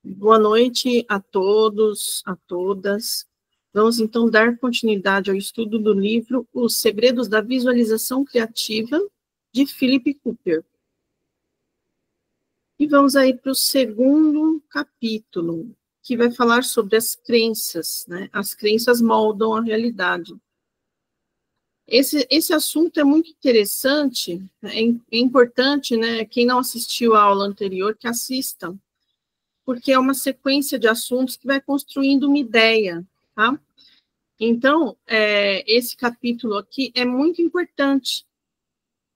Boa noite a todos, a todas. Vamos, então, dar continuidade ao estudo do livro Os Segredos da Visualização Criativa, de Philip Cooper. E vamos aí para o segundo capítulo, que vai falar sobre as crenças, né? As crenças moldam a realidade. Esse assunto é muito interessante, é importante, né? Quem não assistiu à aula anterior, que assista, porque é uma sequência de assuntos que vai construindo uma ideia, tá? Então, esse capítulo aqui é muito importante,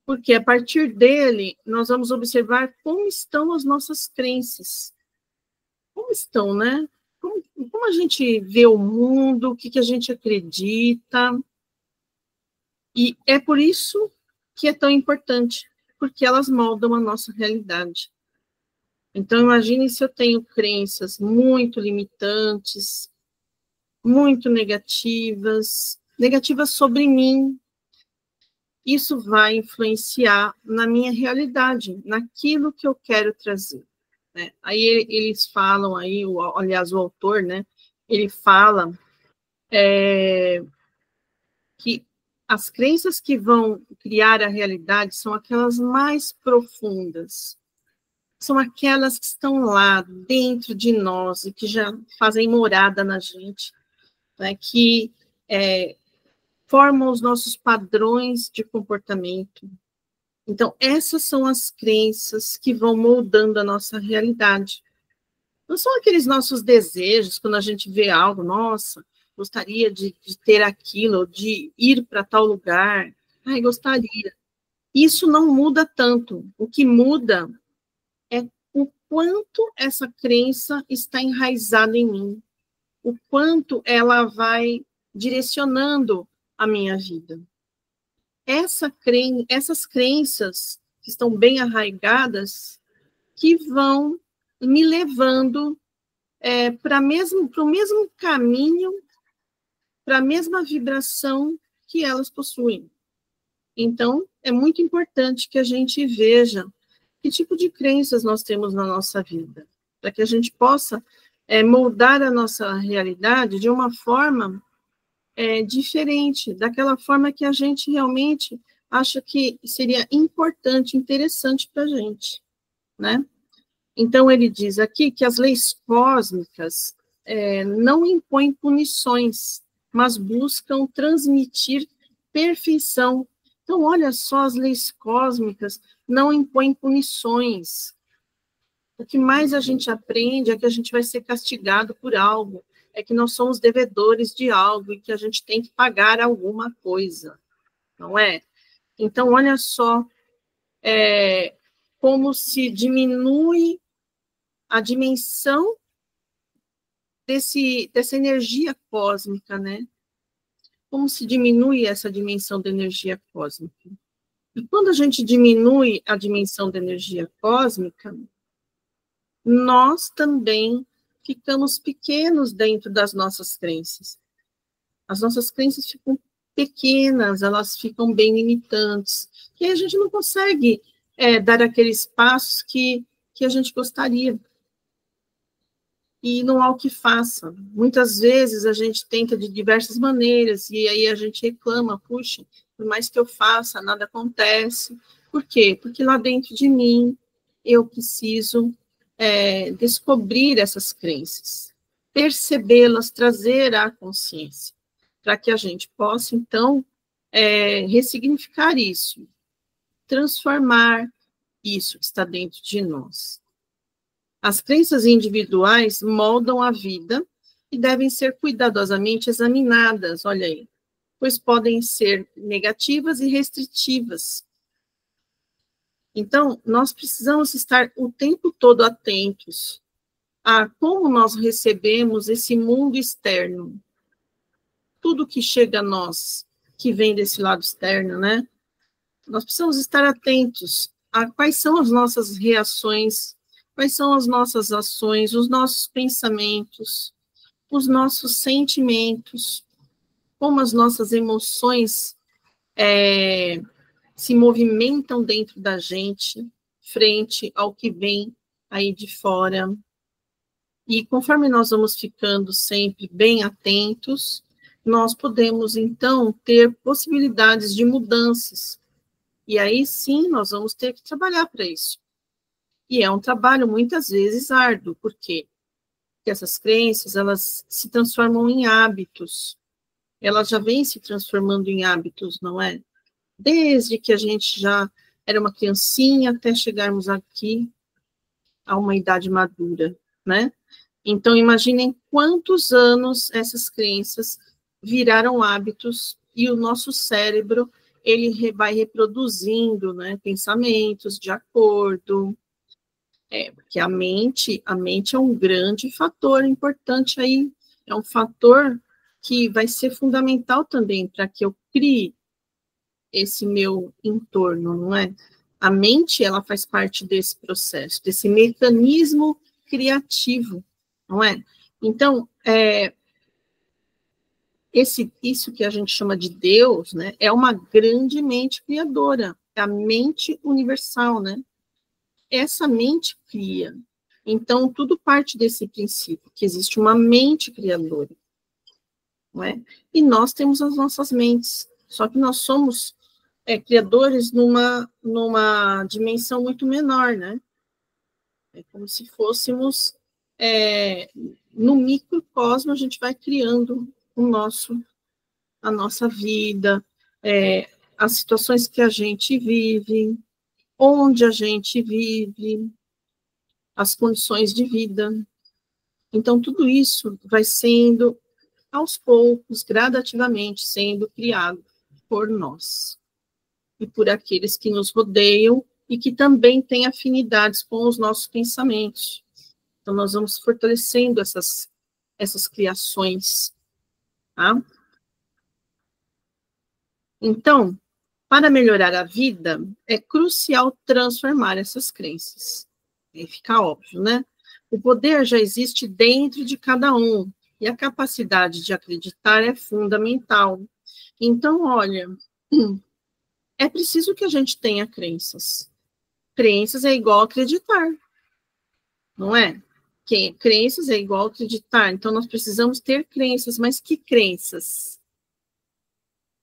porque a partir dele, nós vamos observar como estão as nossas crenças. Como estão, né? Como a gente vê o mundo, o que a gente acredita. E é por isso que é tão importante, porque elas moldam a nossa realidade. Então, imagine se eu tenho crenças muito limitantes, muito negativas sobre mim. Isso vai influenciar na minha realidade, naquilo que eu quero trazer, né? Aí eles falam aí, aliás, o autor, né? Ele fala que as crenças que vão criar a realidade são aquelas mais profundas, são aquelas que estão lá dentro de nós e que já fazem morada na gente, né, que formam os nossos padrões de comportamento. Então, essas são as crenças que vão moldando a nossa realidade. Não são aqueles nossos desejos, quando a gente vê algo, nossa, gostaria de ter aquilo, de ir para tal lugar, ai, gostaria. Isso não muda tanto. O que muda é o quanto essa crença está enraizada em mim, o quanto ela vai direcionando a minha vida. Essas crenças que estão bem arraigadas, que vão me levando para o mesmo caminho, para a mesma vibração que elas possuem. Então, é muito importante que a gente veja que tipo de crenças nós temos na nossa vida, para que a gente possa moldar a nossa realidade de uma forma diferente, daquela forma que a gente realmente acha que seria importante, interessante para a gente, né? Então, ele diz aqui que as leis cósmicas não impõem punições, mas buscam transmitir perfeição. Então, olha só, as leis cósmicas não impõem punições. O que mais a gente aprende é que a gente vai ser castigado por algo, é que nós somos devedores de algo e que a gente tem que pagar alguma coisa, não é? Então, olha só como se diminui a dimensão dessa energia cósmica, né? Como se diminui essa dimensão da energia cósmica. E quando a gente diminui a dimensão da energia cósmica, nós também ficamos pequenos dentro das nossas crenças. As nossas crenças ficam pequenas, elas ficam bem limitantes, e aí a gente não consegue dar aqueles passos que a gente gostaria. E não há o que faça. Muitas vezes a gente tenta de diversas maneiras, e aí a gente reclama, puxa, por mais que eu faça, nada acontece. Por quê? Porque lá dentro de mim, eu preciso descobrir essas crenças, percebê-las, trazer à consciência, para que a gente possa, então, ressignificar isso, transformar isso que está dentro de nós. As crenças individuais moldam a vida e devem ser cuidadosamente examinadas, olha aí, pois podem ser negativas e restritivas. Então, nós precisamos estar o tempo todo atentos a como nós recebemos esse mundo externo. Tudo que chega a nós, que vem desse lado externo, né? Nós precisamos estar atentos a quais são as nossas reações, quais são as nossas ações, os nossos pensamentos, os nossos sentimentos, como as nossas emoções se movimentam dentro da gente, frente ao que vem aí de fora. E conforme nós vamos ficando sempre bem atentos, nós podemos, então, ter possibilidades de mudanças. E aí, sim, nós vamos ter que trabalhar para isso. E é um trabalho, muitas vezes, árduo. Por quê? Porque essas crenças, elas se transformam em hábitos. Elas já vêm se transformando em hábitos, não é? Desde que a gente já era uma criancinha até chegarmos aqui a uma idade madura, né? Então, imaginem quantos anos essas crenças viraram hábitos e o nosso cérebro, ele vai reproduzindo, né, pensamentos de acordo. Porque a mente é um grande fator importante aí, é um fator que vai ser fundamental também para que eu crie esse meu entorno, não é? A mente, ela faz parte desse processo, desse mecanismo criativo, não é? Então, isso que a gente chama de Deus, né, é uma grande mente criadora, é a mente universal, né? Essa mente cria. Então, tudo parte desse princípio, que existe uma mente criadora, não é? E nós temos as nossas mentes, só que nós somos criadores numa dimensão muito menor, né? É como se fôssemos no microcosmo, a gente vai criando a nossa vida, as situações que a gente vive, onde a gente vive, as condições de vida. Então, tudo isso vai sendo, aos poucos, gradativamente, sendo criado por nós e por aqueles que nos rodeiam e que também têm afinidades com os nossos pensamentos. Então, nós vamos fortalecendo essas criações, tá? Então, para melhorar a vida, é crucial transformar essas crenças. Aí fica óbvio, né? O poder já existe dentro de cada um, e a capacidade de acreditar é fundamental. Então, olha, é preciso que a gente tenha crenças. Crenças é igual acreditar, não é? Crenças é igual acreditar. Então, nós precisamos ter crenças, mas que crenças?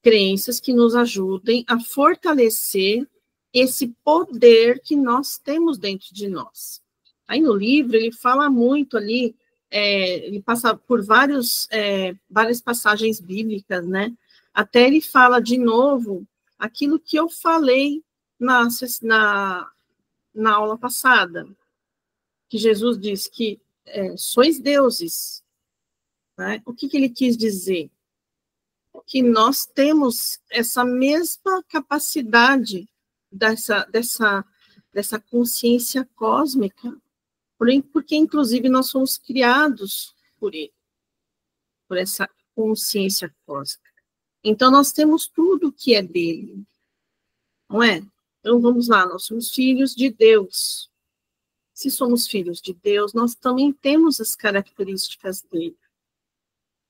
Crenças que nos ajudem a fortalecer esse poder que nós temos dentro de nós. Aí no livro ele fala muito ali, ele passa por várias passagens bíblicas, né? Até ele fala de novo aquilo que eu falei na aula passada, que Jesus diz que sois deuses, né? O que ele quis dizer? Que nós temos essa mesma capacidade dessa consciência cósmica, porque, inclusive, nós somos criados por ele, por essa consciência cósmica. Então, nós temos tudo que é dele, não é? Então, vamos lá, nós somos filhos de Deus. Se somos filhos de Deus, nós também temos as características dele.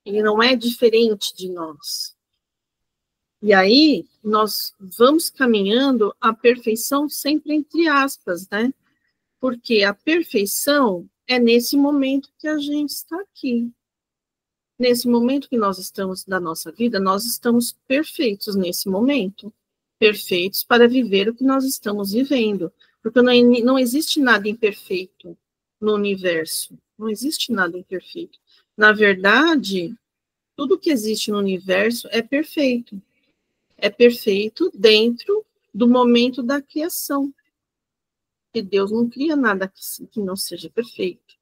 Ele não é diferente de nós. E aí, nós vamos caminhando à perfeição sempre entre aspas, né? Porque a perfeição é nesse momento que a gente está aqui. Nesse momento que nós estamos da nossa vida, nós estamos perfeitos nesse momento. Perfeitos para viver o que nós estamos vivendo. Porque não existe nada imperfeito no universo. Não existe nada imperfeito. Na verdade, tudo que existe no universo é perfeito. É perfeito dentro do momento da criação. E Deus não cria nada que não seja perfeito.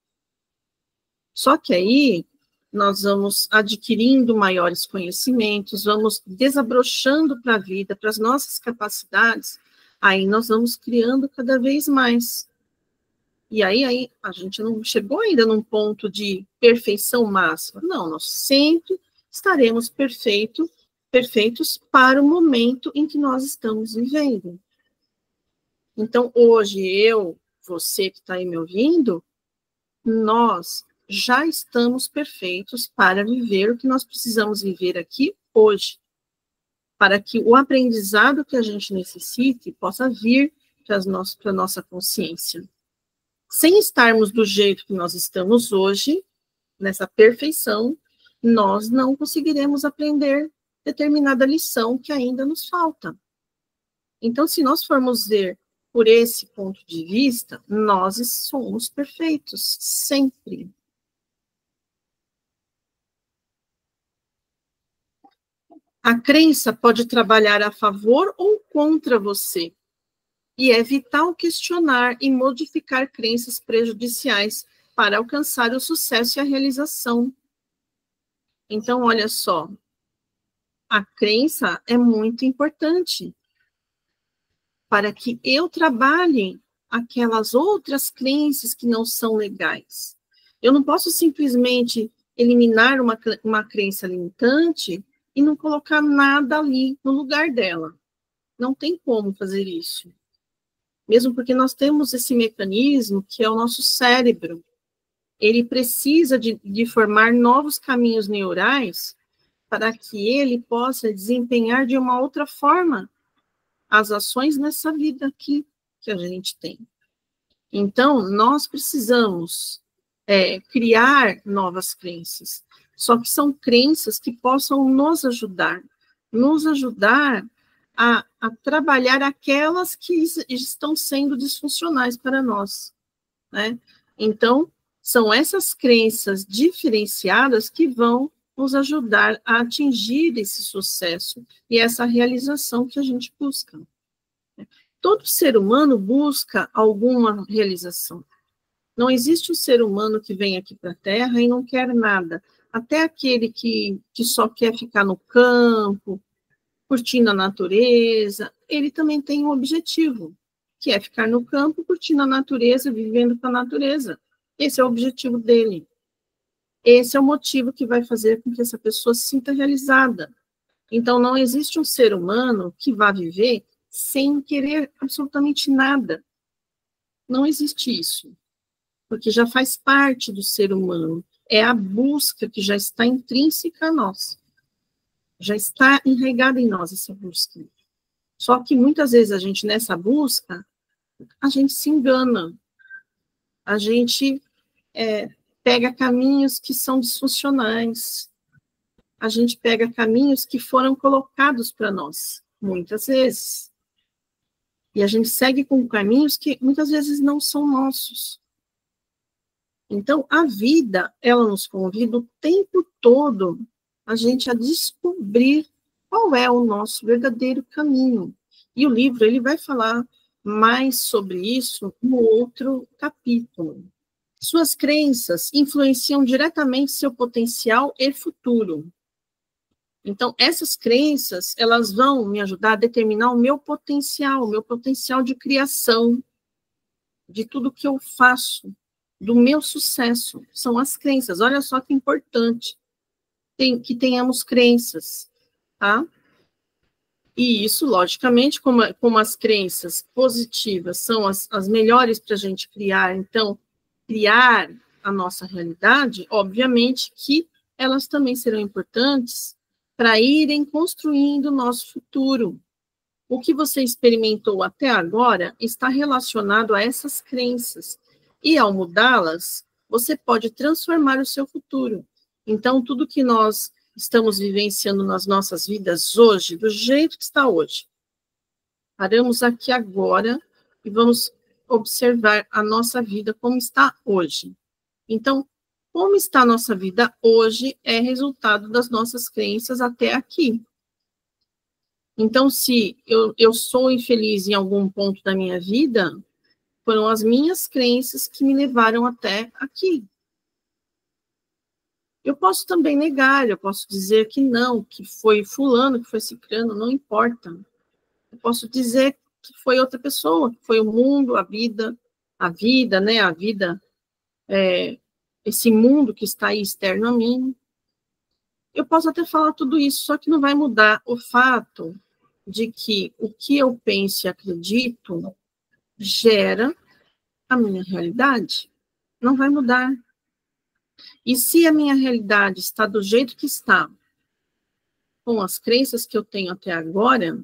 Só que aí nós vamos adquirindo maiores conhecimentos, vamos desabrochando para a vida, para as nossas capacidades, aí nós vamos criando cada vez mais. E aí a gente não chegou ainda num ponto de perfeição máxima. Não, nós sempre estaremos perfeitos para o momento em que nós estamos vivendo. Então, hoje, você que está aí me ouvindo, nós já estamos perfeitos para viver o que nós precisamos viver aqui hoje, para que o aprendizado que a gente necessite possa vir para a nossa consciência, sem estarmos do jeito que nós estamos hoje, nessa perfeição, nós não conseguiremos aprender determinada lição que ainda nos falta. Então, se nós formos ver por esse ponto de vista, nós somos perfeitos, sempre. A crença pode trabalhar a favor ou contra você, e é vital questionar e modificar crenças prejudiciais para alcançar o sucesso e a realização. Então, olha só, a crença é muito importante para que eu trabalhe aquelas outras crenças que não são legais. Eu não posso simplesmente eliminar uma crença limitante e não colocar nada ali no lugar dela. Não tem como fazer isso. Mesmo porque nós temos esse mecanismo que é o nosso cérebro. Ele precisa de formar novos caminhos neurais para que ele possa desempenhar de uma outra forma as ações nessa vida aqui que a gente tem. Então, nós precisamos criar novas crenças, só que são crenças que possam nos ajudar a trabalhar aquelas que estão sendo disfuncionais para nós, né? Então, são essas crenças diferenciadas que vão nos ajudar a atingir esse sucesso e essa realização que a gente busca. Todo ser humano busca alguma realização. Não existe um ser humano que vem aqui para a Terra e não quer nada. Até aquele que só quer ficar no campo, curtindo a natureza, ele também tem um objetivo, que é ficar no campo, curtindo a natureza, vivendo com a natureza. Esse é o objetivo dele. Esse é o motivo que vai fazer com que essa pessoa se sinta realizada. Então, não existe um ser humano que vá viver sem querer absolutamente nada. Não existe isso. Porque já faz parte do ser humano. É a busca que já está intrínseca a nós. Já está enraizada em nós essa busca. Só que muitas vezes a gente, nessa busca, a gente se engana. A gente pega caminhos que são disfuncionais. A gente pega caminhos que foram colocados para nós, muitas vezes. E a gente segue com caminhos que muitas vezes não são nossos. Então, a vida, ela nos convida o tempo todo a gente a descobrir qual é o nosso verdadeiro caminho. E o livro, ele vai falar mais sobre isso no outro capítulo. Suas crenças influenciam diretamente seu potencial e futuro. Então, essas crenças, elas vão me ajudar a determinar o meu potencial de criação, de tudo que eu faço, do meu sucesso. São as crenças. Olha só que importante que tenhamos crenças, tá? E isso, logicamente, como as crenças positivas são as melhores para a gente criar, então, criar a nossa realidade, obviamente que elas também serão importantes para irem construindo o nosso futuro. O que você experimentou até agora está relacionado a essas crenças, e ao mudá-las, você pode transformar o seu futuro. Então, tudo que nós estamos vivenciando nas nossas vidas hoje, do jeito que está hoje, paramos aqui agora e vamos observar a nossa vida como está hoje. Então, como está a nossa vida hoje é resultado das nossas crenças até aqui. Então, se eu sou infeliz em algum ponto da minha vida, foram as minhas crenças que me levaram até aqui. Eu posso também negar, eu posso dizer que não, que foi fulano, que foi cicrano, não importa. Eu posso dizer que foi outra pessoa, que foi o mundo, a vida, né, a vida, esse mundo que está aí externo a mim. Eu posso até falar tudo isso, só que não vai mudar o fato de que o que eu penso e acredito gera a minha realidade. Não vai mudar. E se a minha realidade está do jeito que está, com as crenças que eu tenho até agora,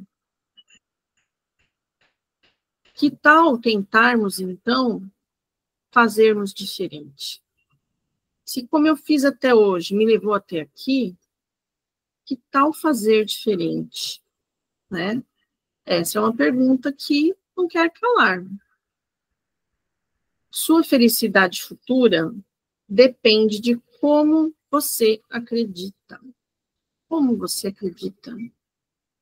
que tal tentarmos, então, fazermos diferente? Se como eu fiz até hoje me levou até aqui, que tal fazer diferente, né? Essa é uma pergunta que não quer calar. Sua felicidade futura depende de como você acredita. Como você acredita?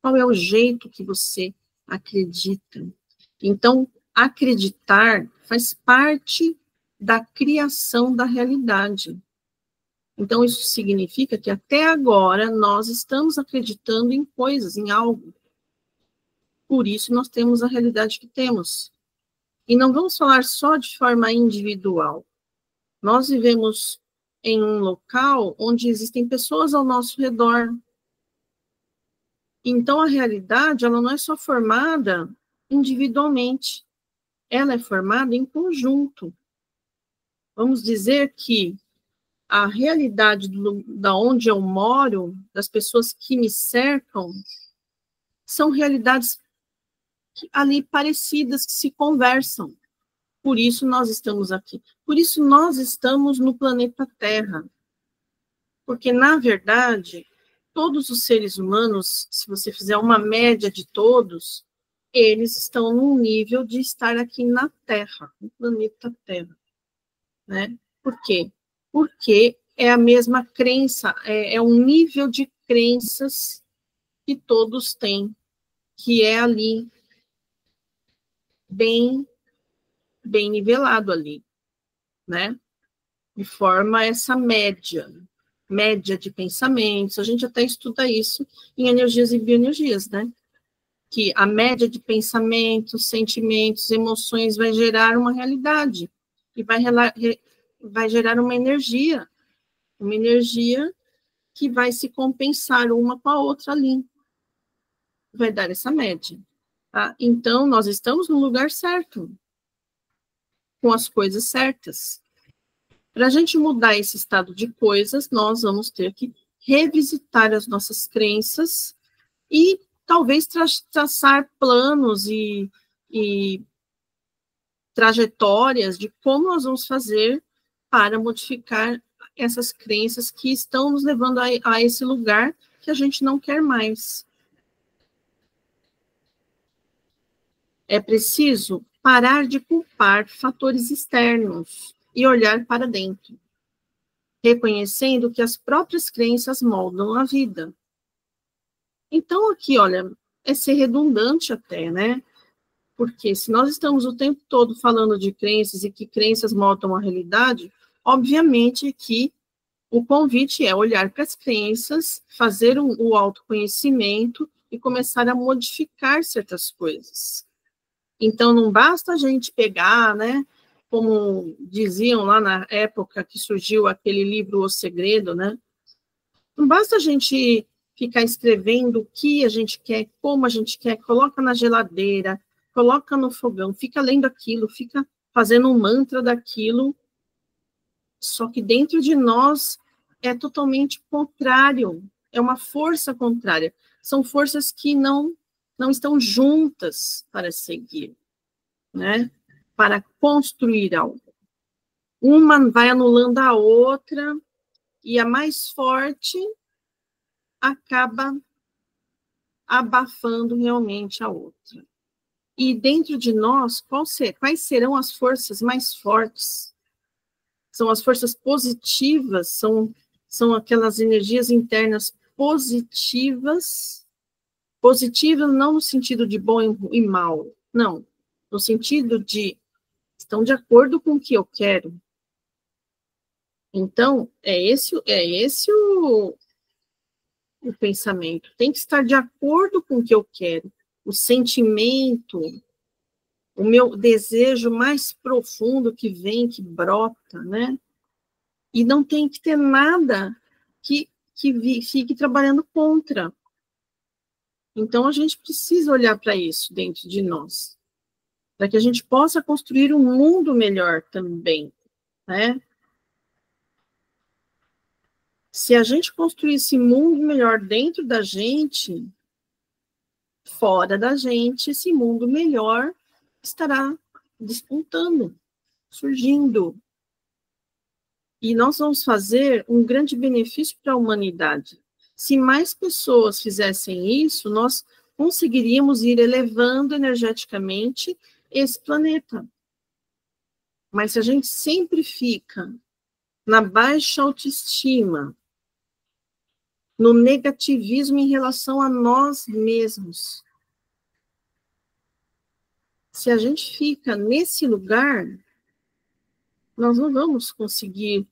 Qual é o jeito que você acredita? Então, acreditar faz parte da criação da realidade. Então, isso significa que até agora nós estamos acreditando em coisas, em algo. Por isso, nós temos a realidade que temos. E não vamos falar só de forma individual. Nós vivemos em um local onde existem pessoas ao nosso redor. Então, a realidade, ela não é só formada individualmente. Ela é formada em conjunto. Vamos dizer que a realidade da onde eu moro, das pessoas que me cercam, são realidades ali parecidas, que se conversam. Por isso nós estamos aqui. Por isso nós estamos no planeta Terra. Porque, na verdade, todos os seres humanos, se você fizer uma média de todos, eles estão num nível de estar aqui na Terra, no planeta Terra. Né? Por quê? Porque é a mesma crença, é um nível de crenças que todos têm, que é ali bem nivelado ali, né? De forma essa média de pensamentos. A gente até estuda isso em energias e bioenergias, né? Que a média de pensamentos, sentimentos, emoções vai gerar uma realidade e vai gerar uma energia que vai se compensar uma com a outra ali. Vai dar essa média. Tá? Então, nós estamos no lugar certo, com as coisas certas. Para a gente mudar esse estado de coisas, nós vamos ter que revisitar as nossas crenças e talvez traçar planos e trajetórias de como nós vamos fazer para modificar essas crenças que estão nos levando a esse lugar que a gente não quer mais. É preciso parar de culpar fatores externos e olhar para dentro, reconhecendo que as próprias crenças moldam a vida. Então, aqui, olha, é ser redundante até, né? Porque se nós estamos o tempo todo falando de crenças e que crenças moldam a realidade, obviamente que o convite é olhar para as crenças, fazer o autoconhecimento e começar a modificar certas coisas. Então, não basta a gente pegar, né, como diziam lá na época que surgiu aquele livro O Segredo, né? Não basta a gente ficar escrevendo o que a gente quer, como a gente quer, coloca na geladeira, coloca no fogão, fica lendo aquilo, fica fazendo um mantra daquilo, só que dentro de nós é totalmente contrário, é uma força contrária, são forças que não estão juntas para seguir, né? Para construir algo. Uma vai anulando a outra, e a mais forte acaba abafando realmente a outra. E dentro de nós, quais serão as forças mais fortes? São as forças positivas, são aquelas energias internas positivas não no sentido de bom e mal, não, no sentido de estão de acordo com o que eu quero. Então, é esse o pensamento. Tem que estar de acordo com o que eu quero. O sentimento, o meu desejo mais profundo que vem, que brota, né? E não tem que ter nada que fique trabalhando contra. Então, a gente precisa olhar para isso dentro de nós, para que a gente possa construir um mundo melhor também, né? Se a gente construir esse mundo melhor dentro da gente, fora da gente, esse mundo melhor estará despontando. surgindo. E nós vamos fazer um grande benefício para a humanidade. Se mais pessoas fizessem isso, nós conseguiríamos ir elevando energeticamente esse planeta. Mas se a gente sempre fica na baixa autoestima, no negativismo em relação a nós mesmos, se a gente fica nesse lugar, nós não vamos conseguir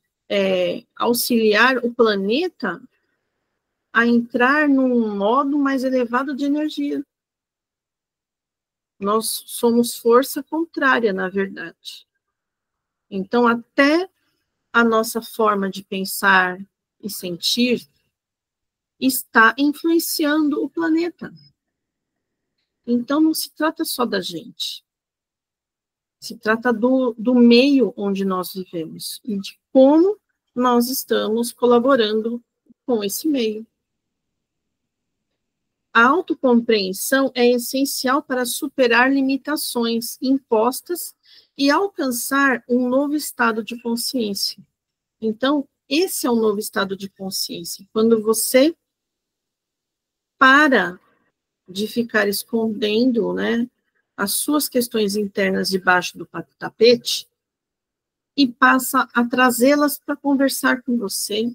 auxiliar o planeta a entrar num modo mais elevado de energia. Nós somos força contrária, na verdade. Então, até a nossa forma de pensar e sentir está influenciando o planeta. Então, não se trata só da gente. Se trata do meio onde nós vivemos e de como nós estamos colaborando com esse meio. A autocompreensão é essencial para superar limitações impostas e alcançar um novo estado de consciência. Então, esse é um novo estado de consciência. Quando você para de ficar escondendo, né, as suas questões internas debaixo do tapete e passa a trazê-las para conversar com você,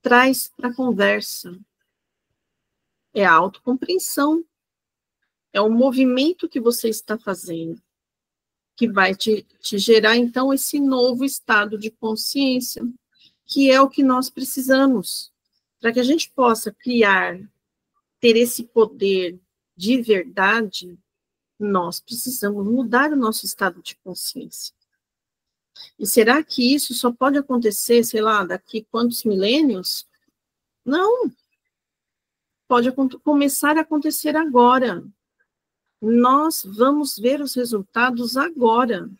traz para a conversa. É a autocompreensão. É o movimento que você está fazendo que vai te gerar, então, esse novo estado de consciência, que é o que nós precisamos, para que a gente possa criar, ter esse poder de verdade, nós precisamos mudar o nosso estado de consciência. E será que isso só pode acontecer, sei lá, daqui quantos milênios? Não. Pode começar a acontecer agora. Nós vamos ver os resultados agora.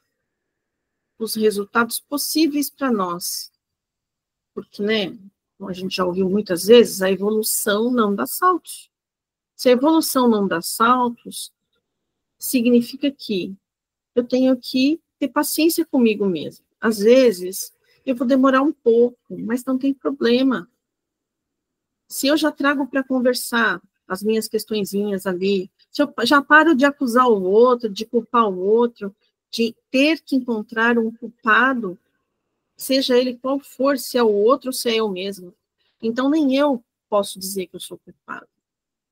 Os resultados possíveis para nós. Porque, né, como a gente já ouviu muitas vezes, a evolução não dá saltos. Se a evolução não dá saltos, significa que eu tenho que ter paciência comigo mesmo. Às vezes, eu vou demorar um pouco, mas não tem problema. Se eu já trago para conversar as minhas questõezinhas ali, se eu já paro de acusar o outro, de culpar o outro, de ter que encontrar um culpado, seja ele qual for, se é o outro ou se é eu mesmo. Então, nem eu posso dizer que eu sou culpado.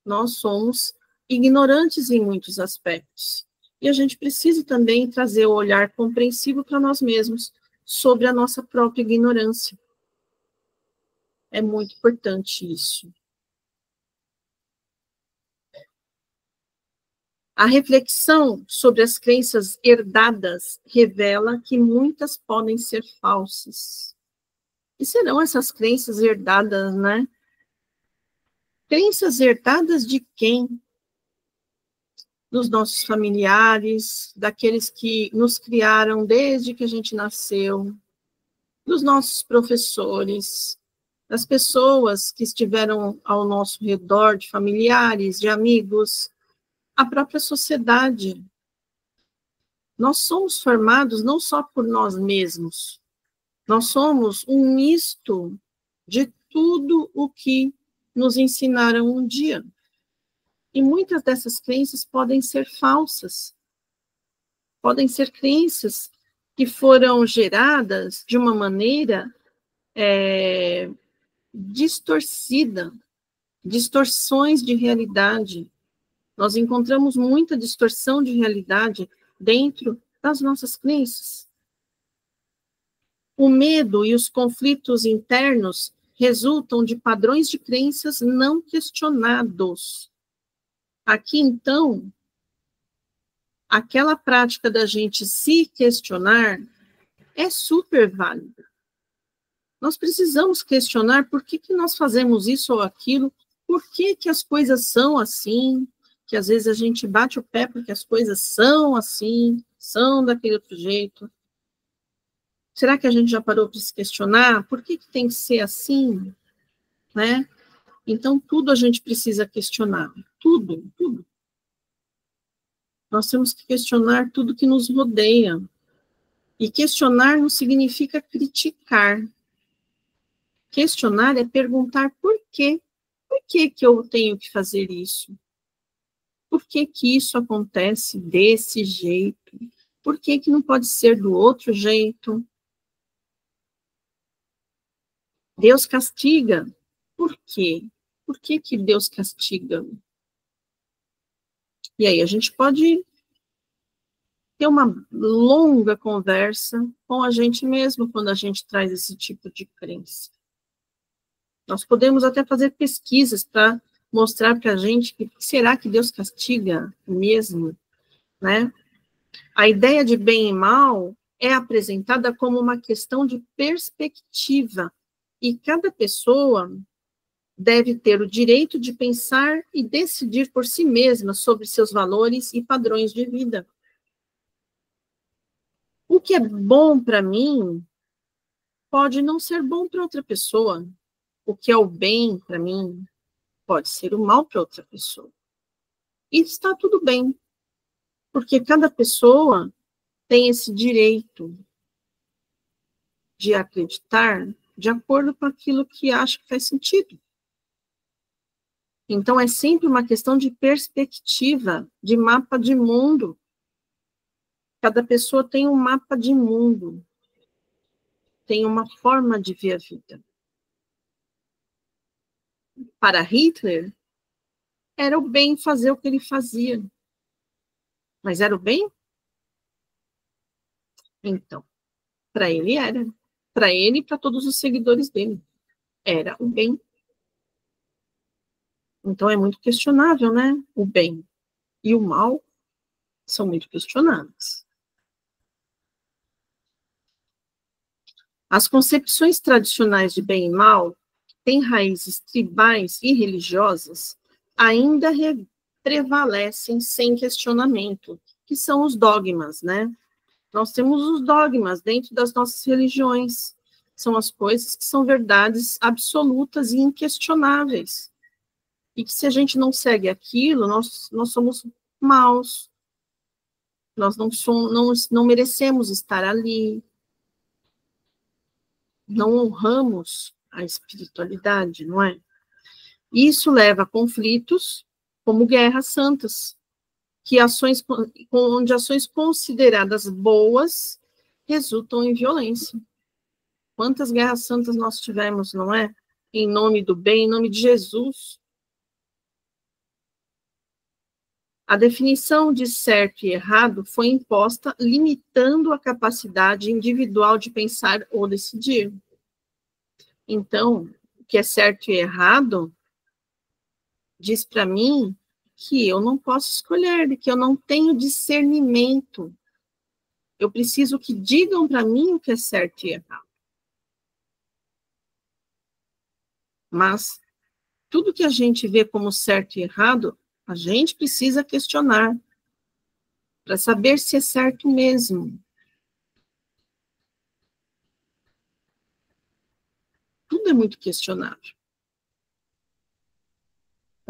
Nós somos ignorantes em muitos aspectos. E a gente precisa também trazer o olhar compreensivo para nós mesmos sobre a nossa própria ignorância. É muito importante isso. A reflexão sobre as crenças herdadas revela que muitas podem ser falsas. E serão essas crenças herdadas, né? Crenças herdadas de quem? Dos nossos familiares, daqueles que nos criaram desde que a gente nasceu, dos nossos professores, das pessoas que estiveram ao nosso redor, de familiares, de amigos, a própria sociedade. Nós somos formados não só por nós mesmos, nós somos um misto de tudo o que nos ensinaram um dia. E muitas dessas crenças podem ser falsas, podem ser crenças que foram geradas de uma maneira distorcida, distorções de realidade. Nós encontramos muita distorção de realidade dentro das nossas crenças. O medo e os conflitos internos resultam de padrões de crenças não questionados. Aqui, então, aquela prática da gente se questionar é super válida. Nós precisamos questionar por que nós fazemos isso ou aquilo, por que as coisas são assim, que às vezes a gente bate o pé porque as coisas são assim, são daquele outro jeito. Será que a gente já parou para se questionar? Por que tem que ser assim? Né? Então, tudo a gente precisa questionar. Tudo, tudo. Nós temos que questionar tudo que nos rodeia. E questionar não significa criticar. Questionar é perguntar por quê. Por que que eu tenho que fazer isso? Por que que isso acontece desse jeito? Por que que não pode ser do outro jeito? Deus castiga. Por quê? Por que que Deus castiga? E aí a gente pode ter uma longa conversa com a gente mesmo quando a gente traz esse tipo de crença. Nós podemos até fazer pesquisas para mostrar para a gente que será que Deus castiga mesmo, né? A ideia de bem e mal é apresentada como uma questão de perspectiva, e cada pessoa deve ter o direito de pensar e decidir por si mesma sobre seus valores e padrões de vida. O que é bom para mim pode não ser bom para outra pessoa. O que é o bem para mim pode ser o mal para outra pessoa. E está tudo bem, porque cada pessoa tem esse direito de acreditar de acordo com aquilo que acha que faz sentido. Então, é sempre uma questão de perspectiva, de mapa de mundo. Cada pessoa tem um mapa de mundo, tem uma forma de ver a vida. Para Hitler, era o bem fazer o que ele fazia. Mas era o bem? Então, para ele era. Para ele e para todos os seguidores dele. Era o bem. Então, é muito questionável, né? O bem e o mal são muito questionáveis. As concepções tradicionais de bem e mal, que têm raízes tribais e religiosas, ainda prevalecem sem questionamento, que são os dogmas, né? Nós temos os dogmas dentro das nossas religiões, são as coisas que são verdades absolutas e inquestionáveis. E que se a gente não segue aquilo, nós somos maus, nós não merecemos estar ali, não honramos a espiritualidade, não é? Isso leva a conflitos, como guerras santas, onde ações consideradas boas resultam em violência. Quantas guerras santas nós tivemos, não é? Em nome do bem, em nome de Jesus. A definição de certo e errado foi imposta, limitando a capacidade individual de pensar ou decidir. Então, o que é certo e errado diz para mim que eu não posso escolher, que eu não tenho discernimento. Eu preciso que digam para mim o que é certo e errado. Mas tudo que a gente vê como certo e errado, a gente precisa questionar para saber se é certo mesmo. Tudo é muito questionável.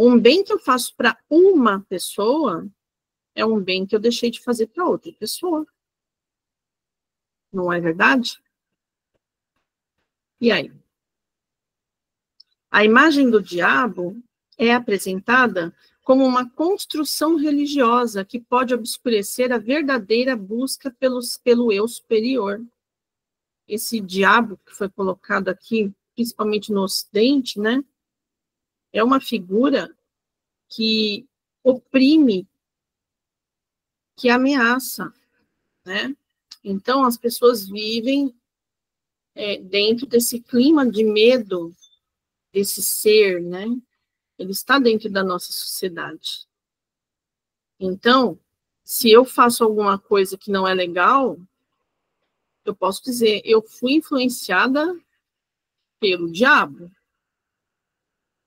Um bem que eu faço para uma pessoa é um bem que eu deixei de fazer para outra pessoa. Não é verdade? E aí? A imagem do diabo é apresentada como uma construção religiosa que pode obscurecer a verdadeira busca pelo eu superior. Esse diabo que foi colocado aqui, principalmente no Ocidente, né, é uma figura que oprime, que ameaça, né? Então, as pessoas vivem dentro desse clima de medo, desse ser, né? Ele está dentro da nossa sociedade. Então, se eu faço alguma coisa que não é legal, eu posso dizer, eu fui influenciada pelo diabo,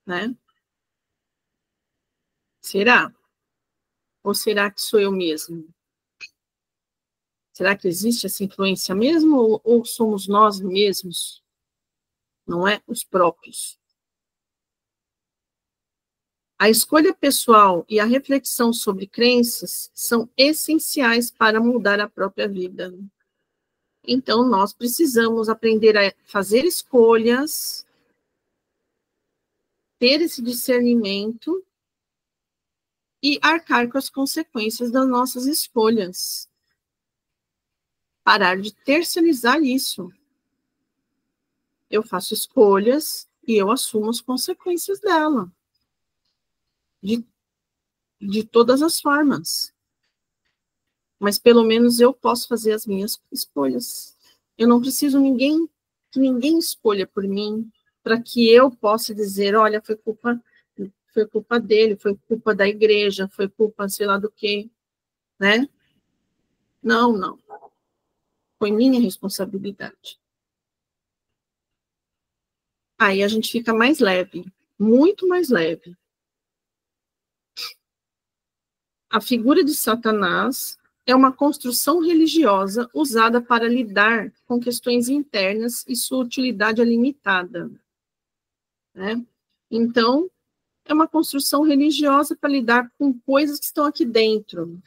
né? Será? Ou será que sou eu mesmo? Será que existe essa influência mesmo ou somos nós mesmos? Não é? Os próprios. A escolha pessoal e a reflexão sobre crenças são essenciais para mudar a própria vida. Então, nós precisamos aprender a fazer escolhas, ter esse discernimento e arcar com as consequências das nossas escolhas. Parar de terceirizar isso. Eu faço escolhas e eu assumo as consequências dela. De todas as formas. Mas pelo menos eu posso fazer as minhas escolhas. Eu não preciso que ninguém escolha por mim, para que eu possa dizer, olha, foi culpa dele, foi culpa da igreja, foi culpa sei lá do quê, né? Não, não. Foi minha responsabilidade. Aí a gente fica mais leve, muito mais leve. A figura de Satanás é uma construção religiosa usada para lidar com questões internas e sua utilidade é limitada. Né? Então, é uma construção religiosa para lidar com coisas que estão aqui dentro,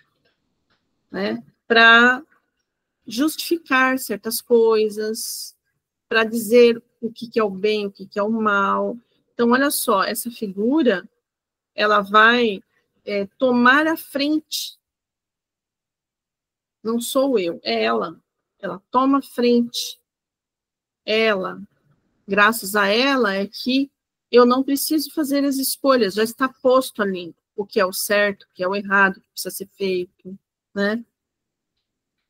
né? Para justificar certas coisas, para dizer o que é o bem, o que é o mal. Então, olha só, essa figura, ela vai tomar a frente. Não sou eu, é ela. Ela toma a frente. Ela, graças a ela, é que eu não preciso fazer as escolhas, já está posto ali o que é o certo, o que é o errado, o que precisa ser feito, né?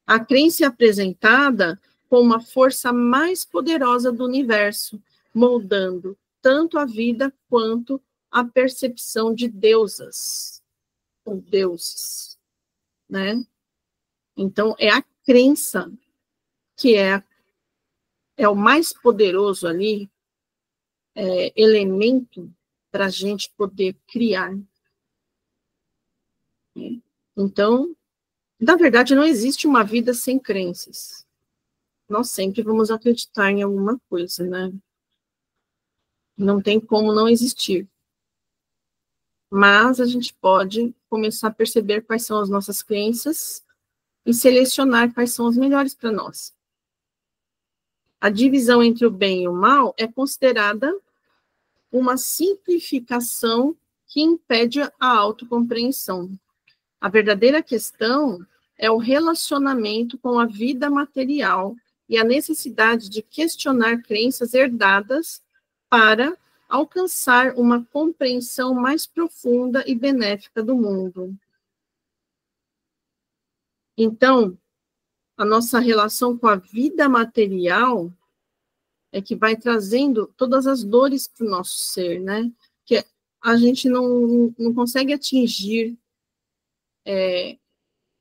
A crença é apresentada como a força mais poderosa do universo, moldando tanto a vida quanto a percepção de deusas, ou deuses, né? Então, é a crença que é o mais poderoso ali, elemento para a gente poder criar. Né? Então, na verdade, não existe uma vida sem crenças. Nós sempre vamos acreditar em alguma coisa, né? Não tem como não existir. Mas a gente pode começar a perceber quais são as nossas crenças e selecionar quais são as melhores para nós. A divisão entre o bem e o mal é considerada uma simplificação que impede a autocompreensão. A verdadeira questão é o relacionamento com a vida material e a necessidade de questionar crenças herdadas para alcançar uma compreensão mais profunda e benéfica do mundo. Então, a nossa relação com a vida material é que vai trazendo todas as dores para o nosso ser, né? Que a gente não consegue atingir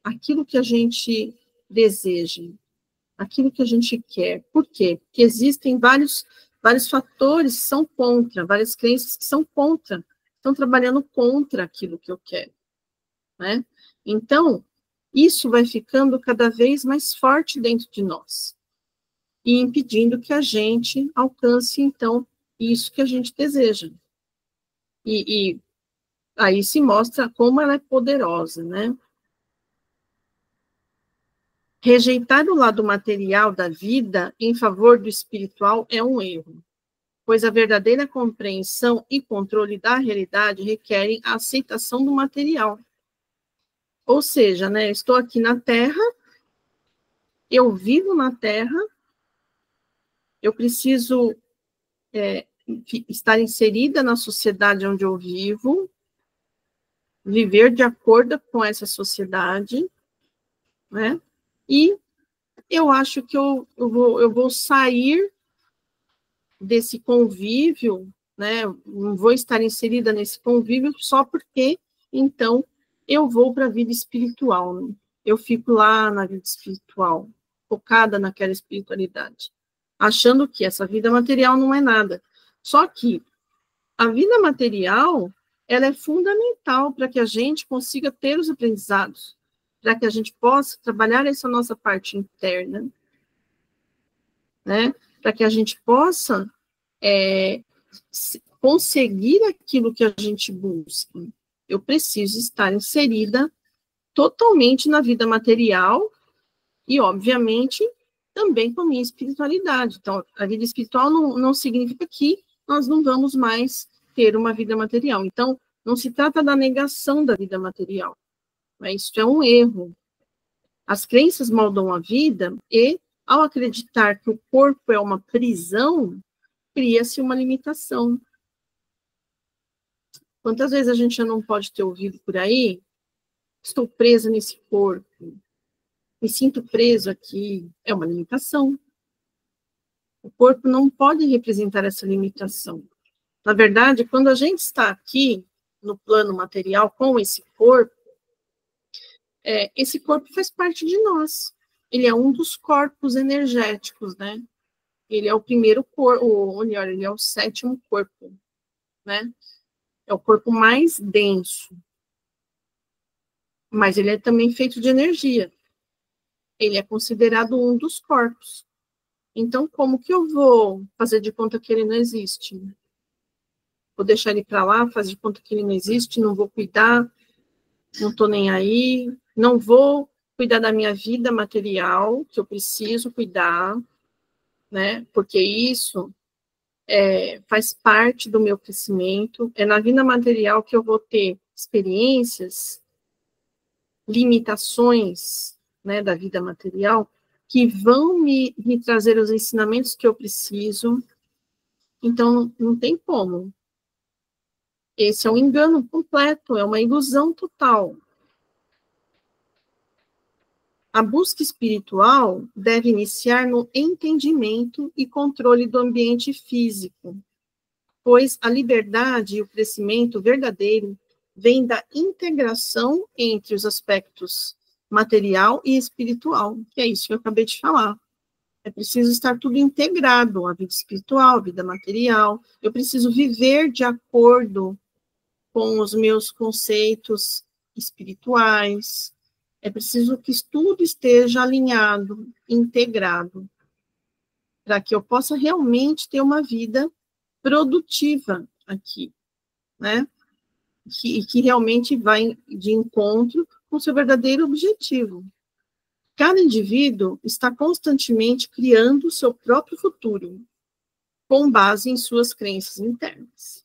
aquilo que a gente deseja, aquilo que a gente quer. Por quê? Porque existem vários fatores que são contra, várias crenças que são contra, estão trabalhando contra aquilo que eu quero, né? Então, isso vai ficando cada vez mais forte dentro de nós e impedindo que a gente alcance, então, isso que a gente deseja. E aí se mostra como ela é poderosa, né? Rejeitar o lado material da vida em favor do espiritual é um erro, pois a verdadeira compreensão e controle da realidade requerem a aceitação do material. Ou seja, né, estou aqui na Terra, eu vivo na Terra, eu preciso estar inserida na sociedade onde eu vivo, viver de acordo com essa sociedade, né? E eu acho que eu vou sair desse convívio, né? Não vou estar inserida nesse convívio só porque, então, eu vou para a vida espiritual. Né? Eu fico lá na vida espiritual, focada naquela espiritualidade, achando que essa vida material não é nada. Só que a vida material, ela é fundamental para que a gente consiga ter os aprendizados, para que a gente possa trabalhar essa nossa parte interna, né? Para que a gente possa conseguir aquilo que a gente busca, eu preciso estar inserida totalmente na vida material e, obviamente, também com a minha espiritualidade. Então, a vida espiritual não significa que nós não vamos mais ter uma vida material. Então, não se trata da negação da vida material, mas isso é um erro. As crenças moldam a vida e, ao acreditar que o corpo é uma prisão, cria-se uma limitação. Quantas vezes a gente já não pode ter ouvido por aí? Estou presa nesse corpo, me sinto preso aqui. É uma limitação. O corpo não pode representar essa limitação. Na verdade, quando a gente está aqui, no plano material, com esse corpo faz parte de nós. Ele é um dos corpos energéticos, né? Ele é o primeiro corpo, ele é o sétimo corpo, né? É o corpo mais denso. Mas ele é também feito de energia. Ele é considerado um dos corpos. Então, como que eu vou fazer de conta que ele não existe? Vou deixar ele para lá, fazer de conta que ele não existe, não vou cuidar, não estou nem aí, não vou cuidar da minha vida material, que eu preciso cuidar, né? Porque isso faz parte do meu crescimento. É na vida material que eu vou ter experiências, limitações, né, da vida material, que vão me trazer os ensinamentos que eu preciso. Então, não tem como. Esse é um engano completo, é uma ilusão total. A busca espiritual deve iniciar no entendimento e controle do ambiente físico, pois a liberdade e o crescimento verdadeiro vêm da integração entre os aspectos material e espiritual, que é isso que eu acabei de falar. É preciso estar tudo integrado, a vida espiritual, a vida material. Eu preciso viver de acordo com os meus conceitos espirituais. É preciso que tudo esteja alinhado, integrado, para que eu possa realmente ter uma vida produtiva aqui, né? Que realmente vai de encontro com o seu verdadeiro objetivo. Cada indivíduo está constantemente criando o seu próprio futuro, com base em suas crenças internas.